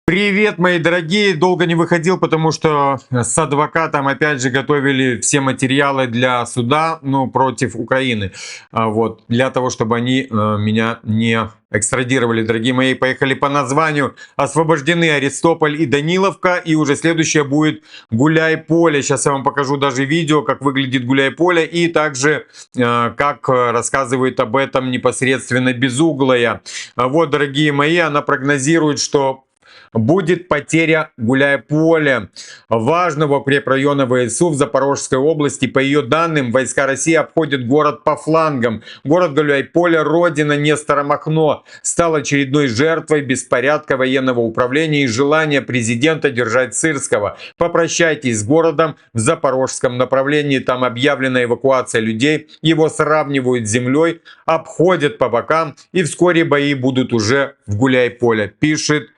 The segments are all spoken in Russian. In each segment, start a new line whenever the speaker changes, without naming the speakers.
Привет, мои дорогие! Долго не выходил, потому что с адвокатом опять же готовили все материалы для суда, против Украины. Вот, для того, чтобы они меня не экстрадировали, дорогие мои. Поехали по названию. Освобождены Аристополь и Даниловка. И уже следующее будет Гуляй-Поле. Сейчас я вам покажу даже видео, как выглядит Гуляй-Поле. И также, как рассказывает об этом непосредственно Безуглая. Вот, дорогие мои, она прогнозирует, что будет потеря Гуляй-Поле, важного укрепрайона ВСУ в Запорожской области. По ее данным, войска России обходят город по флангам. Город Гуляй-Поле, родина Нестора Махно, стал очередной жертвой беспорядка военного управления и желания президента держать Сырского. Попрощайтесь с городом в запорожском направлении. Там объявлена эвакуация людей. Его сравнивают с землей, обходят по бокам, и вскоре бои будут уже в Гуляй-Поле, пишет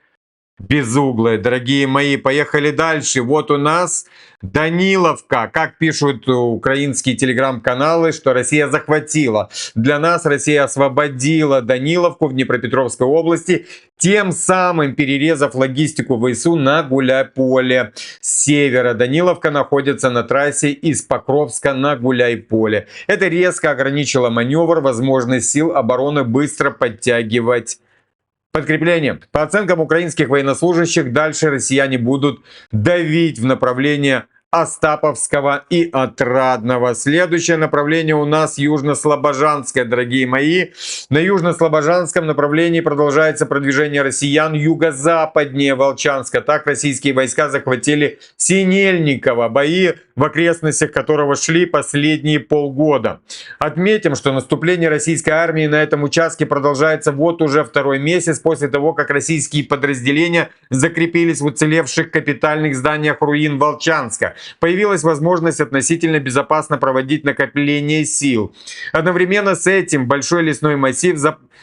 Безуглая. Дорогие мои, поехали дальше. Вот у нас Даниловка. Как пишут украинские телеграм-каналы, что Россия захватила. Для нас Россия освободила Даниловку в Днепропетровской области, тем самым перерезав логистику ВСУ на Гуляй-Поле. С севера Даниловка находится на трассе из Покровска на Гуляй-Поле. Это резко ограничило маневр, возможность сил обороны быстро подтягивать подкрепление. По оценкам украинских военнослужащих, дальше россияне будут давить в направлении Остаповского и Отрадного. Следующее направление у нас Южно-Слобожанское, дорогие мои. На Южно-Слобожанском направлении продолжается продвижение россиян юго-западнее Волчанска. Так российские войска захватили Синельниково, бои в окрестностях которого шли последние полгода. Отметим, что наступление российской армии на этом участке продолжается вот уже второй месяц после того, как российские подразделения закрепились в уцелевших капитальных зданиях руин Волчанска. Появилась возможность относительно безопасно проводить накопление сил. Одновременно с этим большой лесной массив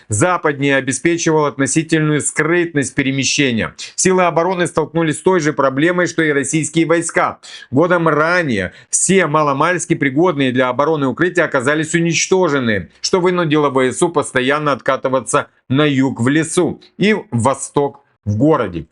западнее обеспечивал относительную скрытность перемещения. Силы обороны столкнулись с той же проблемой, что и российские войска. Годом ранее все маломальски пригодные для обороны укрытия оказались уничтожены, что вынудило ВСУ постоянно откатываться на юг в лесу и в восток в городе.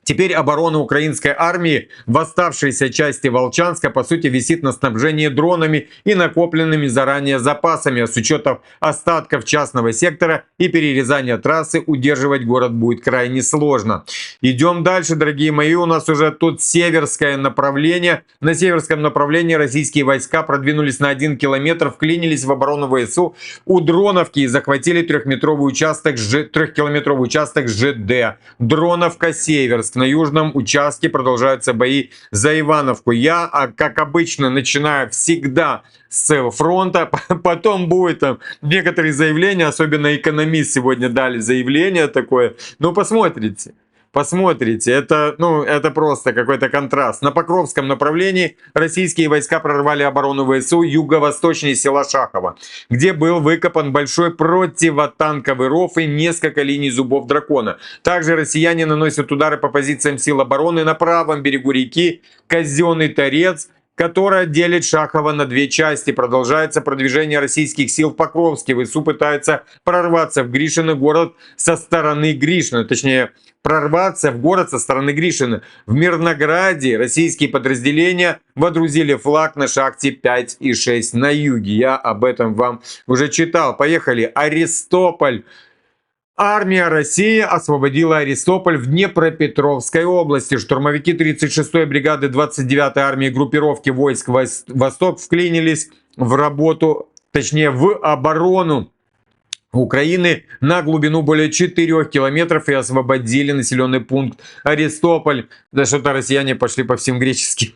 Теперь оборона украинской армии в оставшейся части Волчанска по сути висит на снабжении дронами и накопленными заранее запасами. А с учетом остатков частного сектора и перерезания трассы удерживать город будет крайне сложно. Идем дальше, дорогие мои. У нас уже тут северское направление. На северском направлении российские войска продвинулись на 1 километр, вклинились в оборону ВСУ у Дроновки и захватили 3-километровый участок ЖД. Дроновка-Северск. На южном участке продолжаются бои за Ивановку. Я, как обычно, начинаю всегда с фронта, потом будет там некоторые заявления, особенно экономист сегодня дали заявление такое. Ну, посмотрите. Посмотрите, это просто какой-то контраст. На Покровском направлении российские войска прорвали оборону ВСУ юго-восточнее села Шахово, где был выкопан большой противотанковый ров и несколько линий зубов дракона. Также россияне наносят удары по позициям сил обороны на правом берегу реки Казенный Торец, которая делит Шахово на две части. Продолжается продвижение российских сил в Покровске. ВСУ пытается прорваться в Гришино город со стороны Гришино. Точнее, прорваться в город со стороны Гришино. В Мирнограде российские подразделения водрузили флаг на шахте 5 и 6 на юге. Я об этом вам уже читал. Поехали. Аристополь. Армия России освободила Аристополь в Днепропетровской области. Штурмовики 36-й бригады 29-й армии группировки войск «Восток» вклинились в работу, точнее в оборону Украины на глубину более 4 километров и освободили населенный пункт Аристополь. Да что-то россияне пошли по всем греческим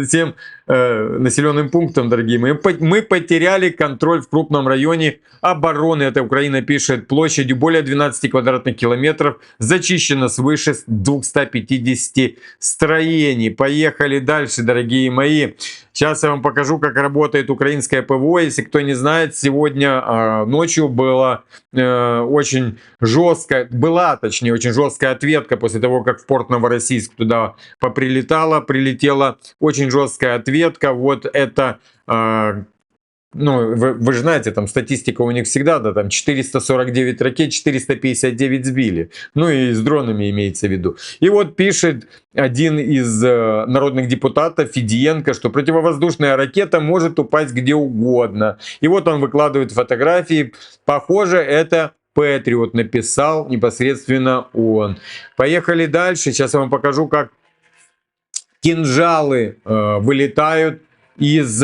всем населенным пунктам, дорогие мои. Мы потеряли контроль в крупном районе обороны. Это Украина пишет. Площадью более 12 квадратных километров. Зачищено свыше 250 строений. Поехали дальше, дорогие мои. Сейчас я вам покажу, как работает украинское ПВО. Если кто не знает, сегодня ночью была очень жесткая ответка после того, как в порт Новороссийск туда прилетела очень жесткая ответка. Вот это ну, вы же знаете, там статистика у них всегда, да, там 449 ракет, 459 сбили. Ну и с дронами имеется в виду. И вот пишет один из народных депутатов, Федиенко, что противовоздушная ракета может упасть где угодно. И вот он выкладывает фотографии. Похоже, это Патриот написал непосредственно он. Поехали дальше. Сейчас я вам покажу, как кинжалы вылетают из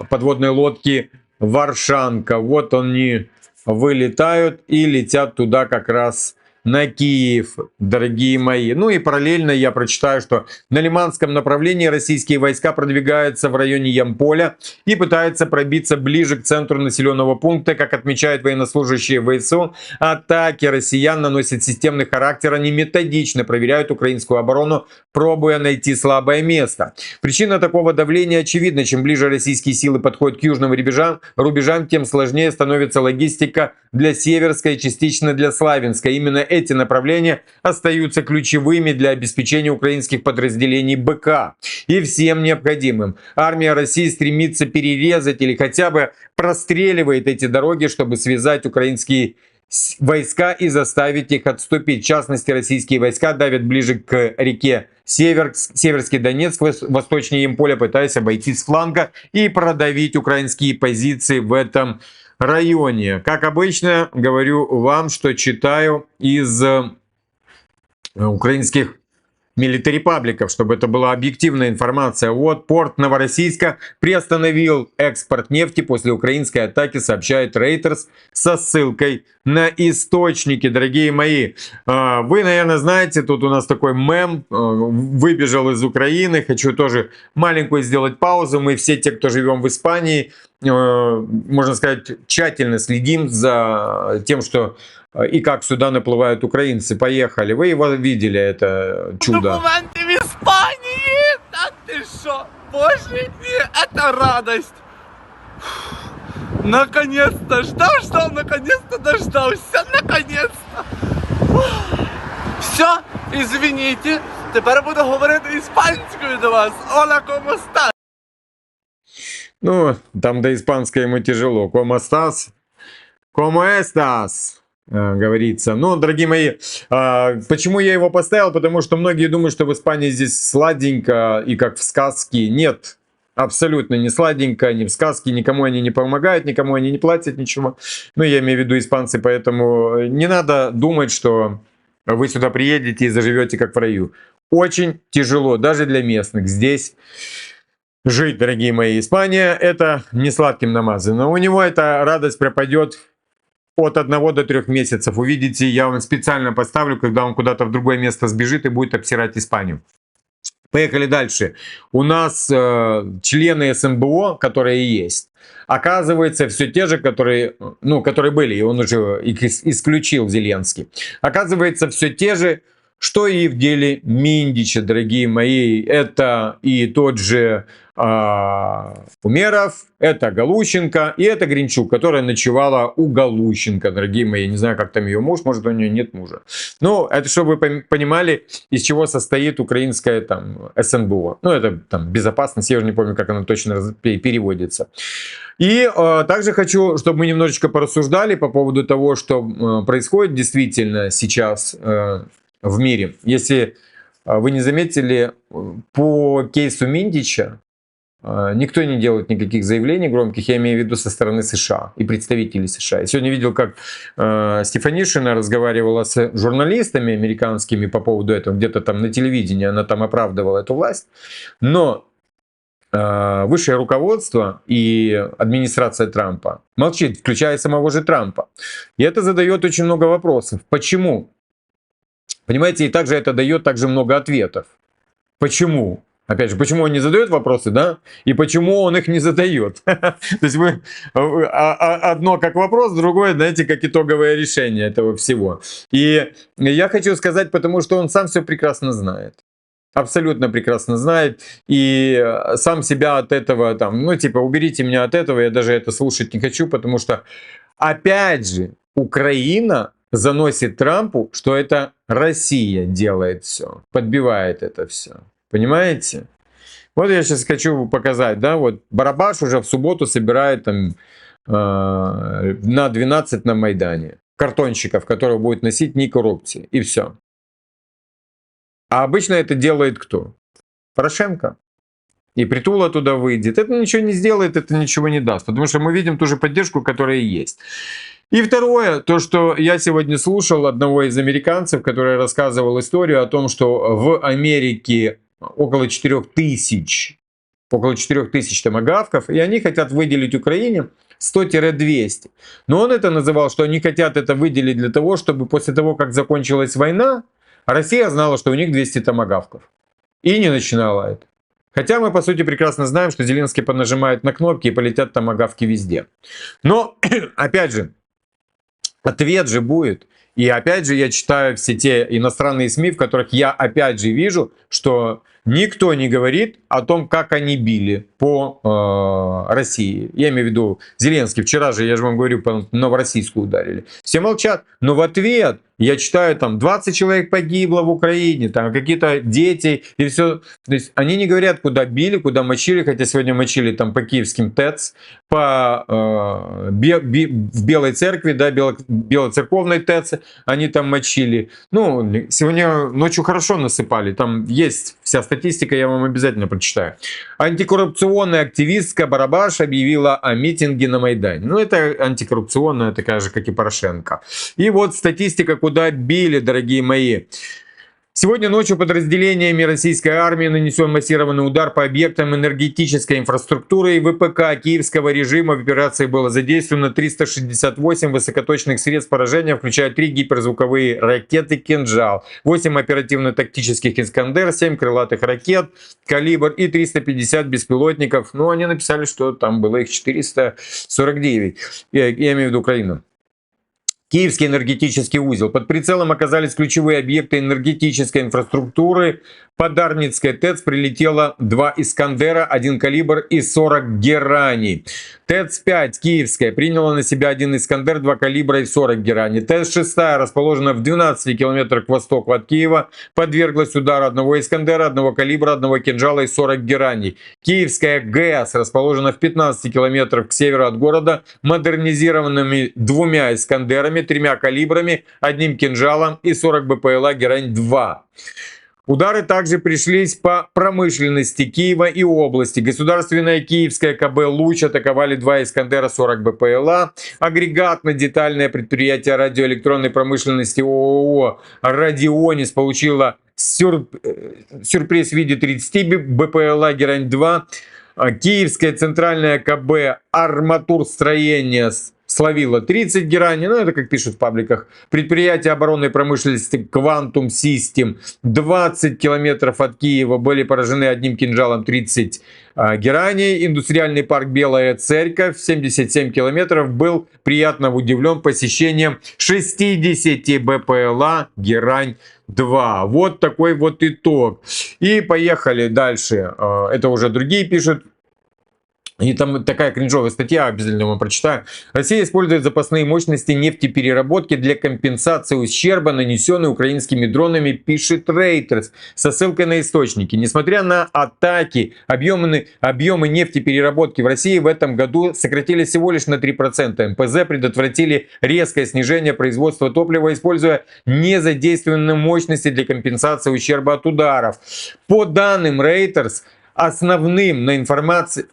подводной лодки Варшанка. Вот они вылетают и летят туда как раз на Киев, дорогие мои. Ну и параллельно я прочитаю, что на Лиманском направлении российские войска продвигаются в районе Ямполя и пытаются пробиться ближе к центру населенного пункта. Как отмечают военнослужащие ВСУ, атаки россиян носят системный характер, они методично проверяют украинскую оборону, пробуя найти слабое место. Причина такого давления очевидна. Чем ближе российские силы подходят к южным рубежам, тем сложнее становится логистика для Северской и частично для Славянска. Именно эти направления остаются ключевыми для обеспечения украинских подразделений БК и всем необходимым. Армия России стремится перерезать или хотя бы простреливает эти дороги, чтобы связать украинские войска и заставить их отступить. В частности, российские войска давят ближе к реке Северский Донецк, восточнее Ямполя, пытаясь обойти с фланга и продавить украинские позиции в этом районе. Как обычно, говорю вам, что читаю из украинских милитари-пабликов, чтобы это была объективная информация. Вот порт Новороссийска приостановил экспорт нефти после украинской атаки, сообщает Reuters со ссылкой на источники. Дорогие мои, вы, наверное, знаете, тут у нас такой мем, выбежал из Украины, хочу тоже маленькую сделать паузу. Мы все те, кто живем в Испании, можно сказать, тщательно следим за тем, что и как сюда наплывают украинцы. Поехали. Вы его видели, это чудо.
Документы в Испании! Да ты шо? Боже мой, это радость! Наконец-то! Ждал, наконец-то дождался! Наконец-то! Все, извините, тепер буду говорити іспанською до вас. Ола, como estás?
Ну, там до испанской ему тяжело. ¿Cómo estás? ¿Cómo estás? Говорится. Ну, дорогие мои, почему я его поставил? Потому что многие думают, что в Испании здесь сладенько и как в сказке. Нет, абсолютно не сладенько, не в сказке. Никому они не помогают, никому они не платят ничего. Ну, я имею в виду испанцы, поэтому не надо думать, что вы сюда приедете и заживете как в раю. Очень тяжело, даже для местных. Здесь жить, дорогие мои. Испания — это не сладким намазано. У него эта радость пропадет от 1 до 3 месяцев. Увидите, я вам специально поставлю, когда он куда-то в другое место сбежит и будет обсирать Испанию. Поехали дальше. У нас члены СНБО, которые есть, оказывается, все те же, которые были, и он уже их исключил, Зеленский. Оказывается, все те же, что и в деле Миндича, дорогие мои. Это и тот же Умеров, это Галущенко и это Гринчук, которая ночевала у Галущенко, дорогие мои. Не знаю, как там ее муж, может, у нее нет мужа. Но это чтобы вы понимали, из чего состоит украинская там СНБО. Ну, это там безопасность, я уже не помню, как она точно переводится. И также хочу, чтобы мы немножечко порассуждали по поводу того, что происходит действительно сейчас в мире. Если вы не заметили, по кейсу Миндича никто не делает никаких заявлений громких, я имею в виду со стороны США и представителей США. Я сегодня видел, как Стефанишина разговаривала с журналистами американскими по поводу этого, где-то там на телевидении, она там оправдывала эту власть. Но высшее руководство и администрация Трампа молчит, включая самого же Трампа. И это задает очень много вопросов. Почему? Понимаете, и также это дает также много ответов. Почему? Опять же, почему он не задает вопросы, да? И почему он их не задает? То есть вы одно как вопрос, другое, знаете, как итоговое решение этого всего. И я хочу сказать, потому что он сам все прекрасно знает. Абсолютно прекрасно знает. И сам себя от этого, там, ну типа, уберите меня от этого, я даже это слушать не хочу, потому что, опять же, Украина заносит Трампу, что это Россия делает все, подбивает это все. Понимаете? Вот я сейчас хочу показать, да, вот Барабаш уже в субботу собирает там на 12 на Майдане картонщиков, которые будут носить «Ни коррупции», и все. А обычно это делает кто? Порошенко. И Притула туда выйдет. Это ничего не сделает, это ничего не даст, потому что мы видим ту же поддержку, которая есть. И второе, то, что я сегодня слушал одного из американцев, который рассказывал историю о том, что в Америке около 4000 томагавков, и они хотят выделить Украине 100-200. Но он это называл, что они хотят это выделить для того, чтобы после того, как закончилась война, Россия знала, что у них 200 томагавков. И не начинала это. Хотя мы, по сути, прекрасно знаем, что Зеленский понажимает на кнопки и полетят томагавки везде. Но, опять же, ответ же будет. И опять же я читаю все те иностранные СМИ, в которых я опять же вижу, что никто не говорит о том, как они били по России. Я имею в виду Зеленский. Вчера же, я же вам говорю, по Новороссийску ударили. Все молчат. Но в ответ я читаю, там 20 человек погибло в Украине, там какие-то дети и все. То есть они не говорят, куда били, куда мочили, хотя сегодня мочили там по киевским ТЭЦ, по в Белой церкви, да, белоцерковной ТЭЦ они там мочили. Ну, сегодня ночью хорошо насыпали, там есть вся статистика, я вам обязательно прочитаю. Антикоррупционная активистка Барабаш объявила о митинге на Майдане. Ну, это антикоррупционная, такая же, как и Порошенко. И вот статистика, куда били, дорогие мои. Сегодня ночью подразделениями российской армии нанесен массированный удар по объектам энергетической инфраструктуры и ВПК киевского режима. В операции было задействовано 368 высокоточных средств поражения, включая 3 гиперзвуковые ракеты «Кинжал», 8 оперативно-тактических «Искандер», 7 крылатых ракет «Калибр» и 350 беспилотников. Ну, они написали, что там было их 449. Я имею в виду Украину. Киевский энергетический узел. Под прицелом оказались ключевые объекты энергетической инфраструктуры. По Дарницкой ТЭЦ прилетело 2 «Искандера», 1 «Калибр» и 40 гераней. ТЭЦ-5 Киевская приняла на себя 1 «Искандер», 2 «Калибра» и 40 гераней. ТЭЦ-6, расположена в 12 километрах к востоку от Киева, подверглась удару 1 «Искандера», 1 «Калибра», 1 «Кинжала» и 40 гераней. Киевская ГЭС расположена в 15 километрах к северу от города, модернизированными 2 «Искандерами», 3 «Калибрами», 1 «Кинжалом» и 40 БПЛА «Герань-2». Удары также пришлись по промышленности Киева и области. Государственная киевская КБ «Луч» атаковали 2 «Искандера», 40 БПЛА. Агрегатно-детальное предприятие радиоэлектронной промышленности ООО «Радионис» получило сюрприз в виде 30 БПЛА «Герань-2». Киевская центральная КБ «Арматурстроение» словила 30 гераней, ну это как пишут в пабликах. Предприятие оборонной промышленности Quantum System 20 километров от Киева были поражены 1 «Кинжалом», 30 гераней. Индустриальный парк Белая Церковь 77 километров был приятно удивлен посещением 60 БПЛА «Герань-2». Вот такой вот итог. И поехали дальше. Это уже другие пишут. И там такая кринжовая статья, обязательно вам прочитаю. Россия использует запасные мощности нефтепереработки для компенсации ущерба, нанесенный украинскими дронами, пишет Reuters, со ссылкой на источники. Несмотря на атаки, объемы нефтепереработки в России в этом году сократились всего лишь на 3%. МПЗ предотвратили резкое снижение производства топлива, используя незадействованные мощности для компенсации ущерба от ударов. По данным Reuters, основным на информации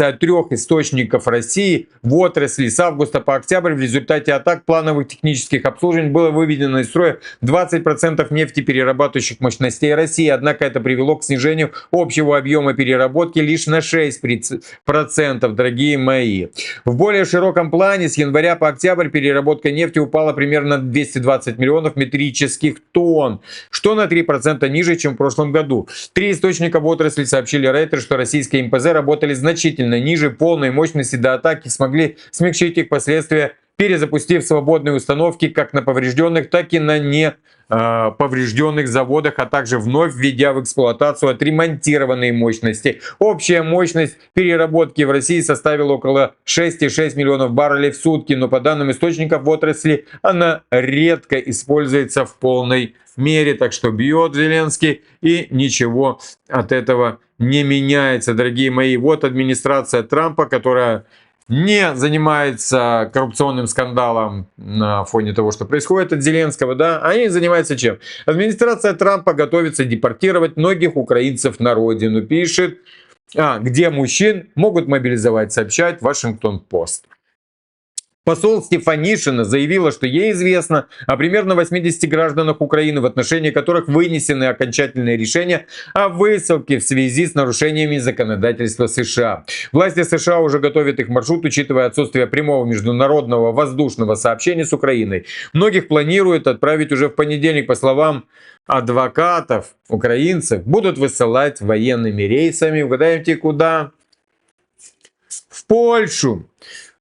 от 3 источников России в отрасли с августа по октябрь в результате атак плановых технических обслуживаний было выведено из строя 20% нефтеперерабатывающих мощностей России. Однако это привело к снижению общего объема переработки лишь на 6%, дорогие мои. В более широком плане с января по октябрь переработка нефти упала примерно на 220 миллионов метрических тонн, что на 3% ниже, чем в прошлом году. 3 источника в отрасли сообщили Reuters, что российские МПЗ работали значительно ниже полной мощности до атаки, смогли смягчить их последствия перезапустив свободные установки как на поврежденных, так и на не поврежденных заводах, а также вновь введя в эксплуатацию отремонтированные мощности. Общая мощность переработки в России составила около 6,6 миллионов баррелей в сутки, но по данным источников в отрасли она редко используется в полной мере, так что бьет Зеленский и ничего от этого не меняется, дорогие мои. Вот администрация Трампа, которая не занимается коррупционным скандалом на фоне того, что происходит от Зеленского, да, они занимаются чем? Администрация Трампа готовится депортировать многих украинцев на родину, пишет, где мужчин могут мобилизовать, сообщает Вашингтон-Пост. Посол Стефанишина заявила, что ей известно о примерно 80 гражданах Украины, в отношении которых вынесены окончательные решения о высылке в связи с нарушениями законодательства США. Власти США уже готовят их маршрут, учитывая отсутствие прямого международного воздушного сообщения с Украиной. Многих планируют отправить уже в понедельник, по словам адвокатов украинцев, будут высылать военными рейсами. Угадайте, куда? В Польшу.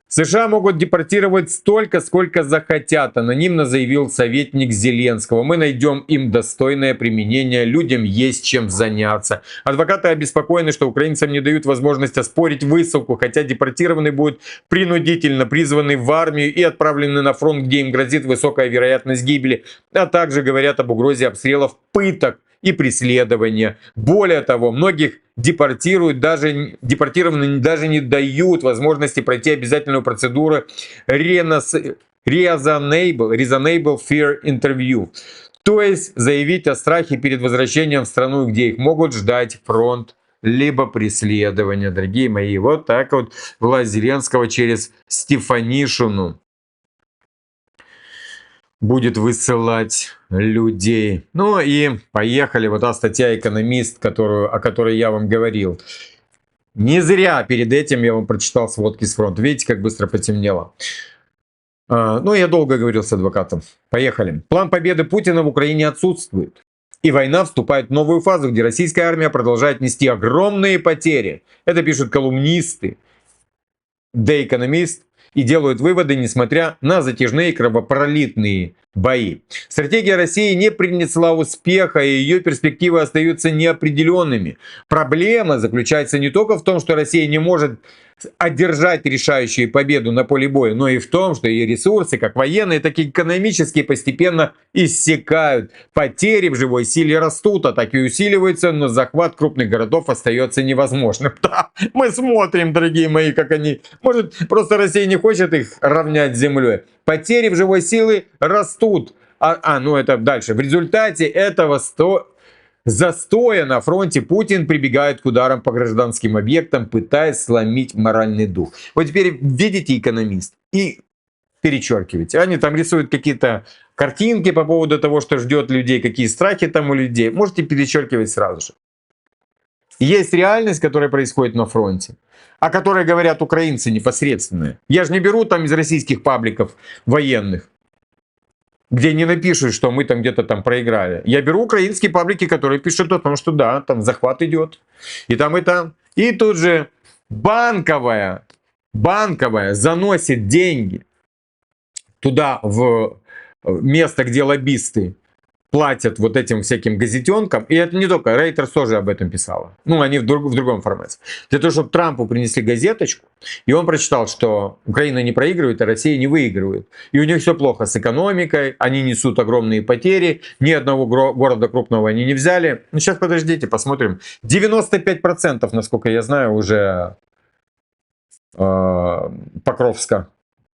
США могут депортировать столько, сколько захотят, анонимно заявил советник Зеленского. Мы найдем им достойное применение, людям есть чем заняться. Адвокаты обеспокоены, что украинцам не дают возможность оспорить высылку, хотя депортированные будут принудительно призваны в армию и отправлены на фронт, где им грозит высокая вероятность гибели, а также говорят об угрозе обстрелов, пыток и преследования. Более того, многих депортированным даже не дают возможности пройти обязательную процедуру Reasonable Fear Interview. То есть заявить о страхе перед возвращением в страну, где их могут ждать фронт либо преследование. Дорогие мои, вот так вот власть Зеленского через Стефанишину будет высылать людей. Ну и поехали. Вот та статья «Экономист», о которой я вам говорил. Не зря перед этим я вам прочитал сводки с фронта. Видите, как быстро потемнело. Ну, я долго говорил с адвокатом. Поехали. План победы Путина в Украине отсутствует. И война вступает в новую фазу, где российская армия продолжает нести огромные потери. Это пишут колумнисты The Economist. И делают выводы, несмотря на затяжные кровопролитные бои. Стратегия России не принесла успеха, и ее перспективы остаются неопределенными. Проблема заключается не только в том, что Россия не может одержать решающую победу на поле боя, но и в том, что ее ресурсы, как военные, так и экономические, постепенно иссякают. Потери в живой силе растут, атаки усиливаются, но захват крупных городов остается невозможным. Да, мы смотрим, дорогие мои, как они... Может, просто Россия не хочет их равнять с землей. Потери в живой силы растут. Ну это дальше. В результате этого застоя на фронте Путин прибегает к ударам по гражданским объектам, пытаясь сломить моральный дух. Вот теперь видите «Экономист» и перечеркиваете. Они там рисуют какие-то картинки по поводу того, что ждет людей, какие страхи там у людей. Можете перечеркивать сразу же. Есть реальность, которая происходит на фронте, о которой говорят украинцы непосредственно. Я же не беру там из российских пабликов военных, где не напишут, что мы там где-то там проиграли. Я беру украинские паблики, которые пишут о том, что да, там захват идет. И там, и там. И тут же банковая заносит деньги туда, в место, где лоббисты платят вот этим всяким газетенкам. И это не только, Reuters тоже об этом писала. Ну, они в другом формате. Для того, чтобы Трампу принесли газеточку, и он прочитал, что Украина не проигрывает, а Россия не выигрывает. И у них все плохо с экономикой, они несут огромные потери, ни одного города крупного они не взяли. Ну, сейчас подождите, посмотрим. 95%, насколько я знаю, уже Покровска.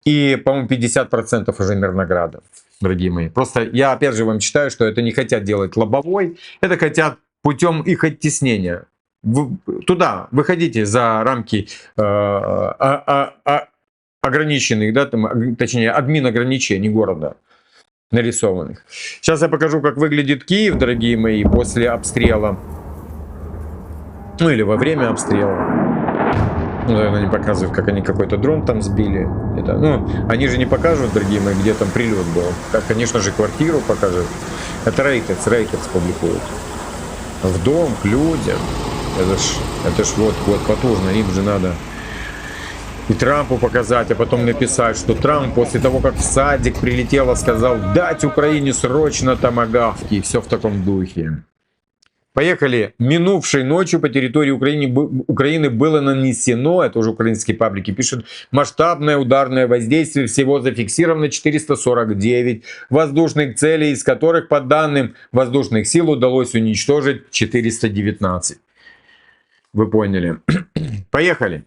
И, по-моему, 50% уже Мирнограда. Дорогие мои. Просто я опять же вам читаю, что это не хотят делать лобовой, это хотят путем их оттеснения. Туда выходите за рамки ограниченных, да, там, точнее, админ ограничений города нарисованных. Сейчас я покажу, как выглядит Киев, дорогие мои, после обстрела. Ну или во время обстрела. Ну, наверное, не показывают, как они какой-то дрон там сбили. Ну, они же не покажут, дорогие мои, где там прилет был. Как, конечно же, квартиру покажут. Это Reuters публикует. В дом, к людям. Это ж вот потужно. Им же надо и Трампу показать, а потом написать, что Трамп после того, как в садик прилетело, сказал дать Украине срочно томагавки, и все в таком духе. Поехали. Минувшей ночью по территории Украины было нанесено, это уже украинские паблики пишут, масштабное ударное воздействие. Всего зафиксировано 449 воздушных целей, из которых, по данным воздушных сил, удалось уничтожить 419. Вы поняли. Поехали.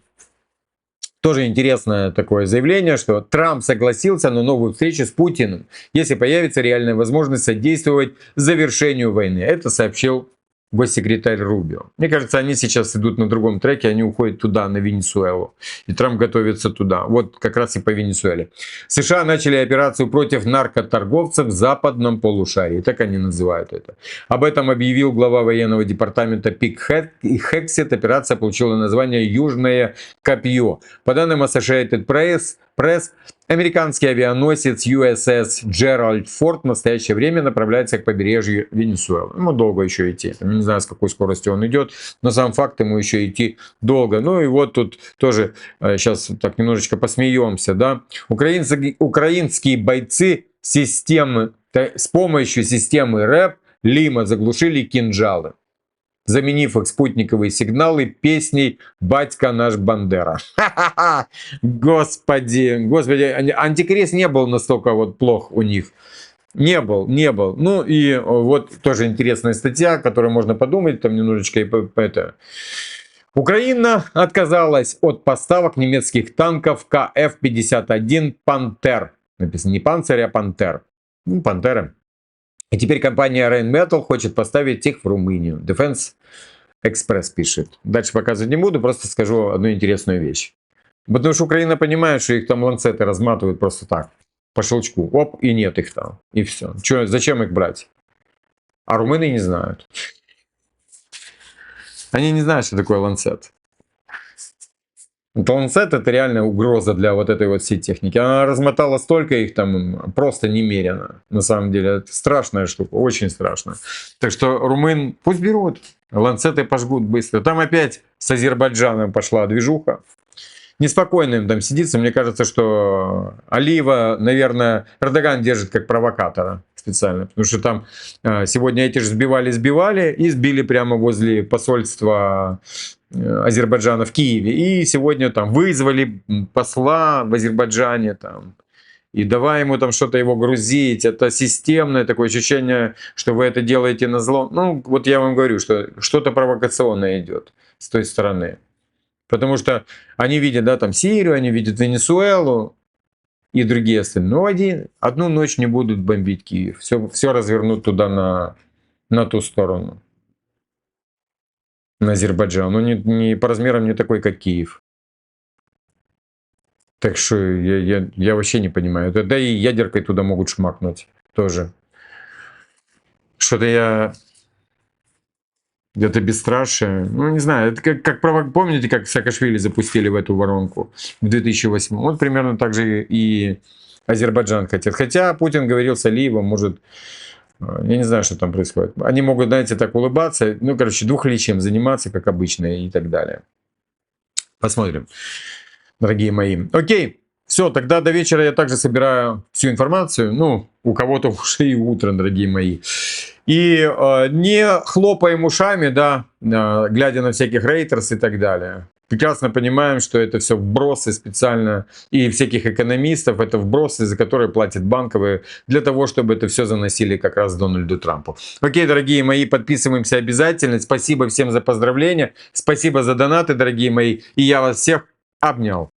Тоже интересное такое заявление, что Трамп согласился на новую встречу с Путиным, если появится реальная возможность содействовать завершению войны. Это сообщил госсекретарь Рубио. Мне кажется, они сейчас идут на другом треке, они уходят туда, на Венесуэлу. И Трамп готовится туда. Вот как раз и по Венесуэле. США начали операцию против наркоторговцев в западном полушарии. Так они называют это. Об этом объявил глава военного департамента Пит Хексет. Операция получила название «Южное копье». По данным Associated Press, американский авианосец USS Джеральд Форд в настоящее время направляется к побережью Венесуэлы. Ему долго еще идти. Я не знаю, с какой скоростью он идет, но сам факт, ему еще идти долго. Ну и вот тут тоже сейчас так немножечко посмеемся. Да? Украинские бойцы с помощью системы РЭП Лима заглушили кинжалы, заменив их спутниковые сигналы песней «Батька наш Бандера». Ха-ха-ха! Господи, антикриз не был настолько вот плох у них. Не был. Ну и вот тоже интересная статья, которую можно подумать, там немножечко и это. Украина отказалась от поставок немецких танков КФ-51 «Пантер». Написано не «Панцирь», а «Пантер». Ну, «Пантеры». И теперь компания Rheinmetall хочет поставить их в Румынию. Defense Express пишет. Дальше показывать не буду, просто скажу одну интересную вещь. Потому что Украина понимает, что их там ланцеты разматывают просто так, по щелчку. Оп, и нет их там. И все. Зачем их брать? А румыны не знают. Они не знают, что такое ланцет. Ланцет — это реальная угроза для вот этой вот всей техники. Она размотала столько их там просто немерено. На самом деле это страшная штука, очень страшная. Так что румын пусть берут, ланцеты пожгут быстро. Там опять с Азербайджаном пошла движуха. Неспокойно им там сидится. Мне кажется, что Алиева, наверное, Эрдоган держит как провокатора специально. Потому что там сегодня эти же сбивали и сбили прямо возле посольства Азербайджана в Киеве. И сегодня там вызвали посла в Азербайджане. Там, и давай ему там что-то его грузить. Это системное такое ощущение, что вы это делаете на зло. Ну, вот я вам говорю, что что-то провокационное идет с той стороны. Потому что они видят, да, там Сирию, они видят Венесуэлу и другие остальные. Но одну ночь не будут бомбить Киев. Все развернут туда, на ту сторону. На Азербайджан. Но не по размерам не такой, как Киев. Так что я вообще не понимаю. Да и ядеркой туда могут шмакнуть тоже. Что-то я... Это бесстрашие. Ну, не знаю, это помните, как Саакашвили запустили в эту воронку в 2008? Вот примерно так же и Азербайджан хотят. Хотя Путин говорил с Алиевым, может, я не знаю, что там происходит. Они могут, знаете, так улыбаться, ну, короче, двухличием заниматься, как обычно, и так далее. Посмотрим, дорогие мои. Окей. Все, тогда до вечера я также собираю всю информацию. Ну, у кого-то уже и утро, дорогие мои. И не хлопаем ушами, да, глядя на всяких рейтерс и так далее. Прекрасно понимаем, что это все вбросы специально и всяких экономистов. Это вбросы, за которые платят банковые, для того, чтобы это все заносили как раз Дональду Трампу. Окей, дорогие мои, подписываемся обязательно. Спасибо всем за поздравления. Спасибо за донаты, дорогие мои. И я вас всех обнял.